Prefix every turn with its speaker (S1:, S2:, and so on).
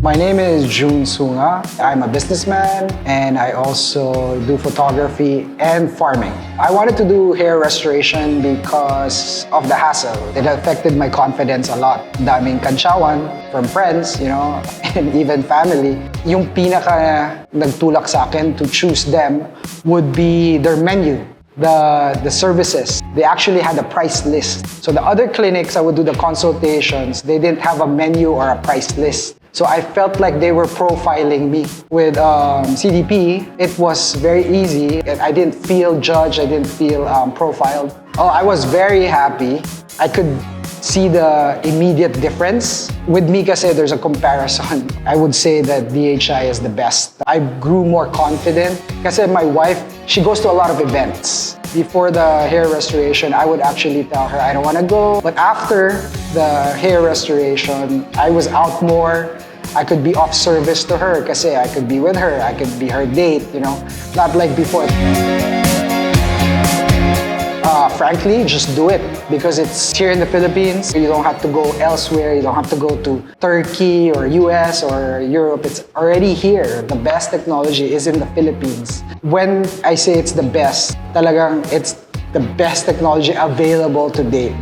S1: My name is Jun Sunga. I'm a businessman and I also do photography and farming. I wanted to do hair restoration because of the hassle. It affected my confidence a lot. Daming kantsawan from friends, and even family. Yung pinaka nagtulak sa akin to choose them would be their menu. The services, they actually had a price list. So the other clinics I would do the consultations, they didn't have a menu or a price list. So I felt like they were profiling me. With CDP, it was very easy. I didn't feel judged, I didn't feel profiled. Oh, I was very happy. I could see the immediate difference. With me kasi there's a comparison. I would say that DHI is the best. I grew more confident kasi my wife, she goes to a lot of events. Before the hair restoration, I would actually tell her I don't want to go. But after the hair restoration, I was out more. I could be of service to her kasi I could be with her, I could be her date, not like before. Frankly, just do it because it's here in the Philippines. You don't have to go elsewhere. You don't have to go to Turkey or US or Europe. It's already here. The best technology is in the Philippines. When I say it's the best, talagang it's the best technology available today.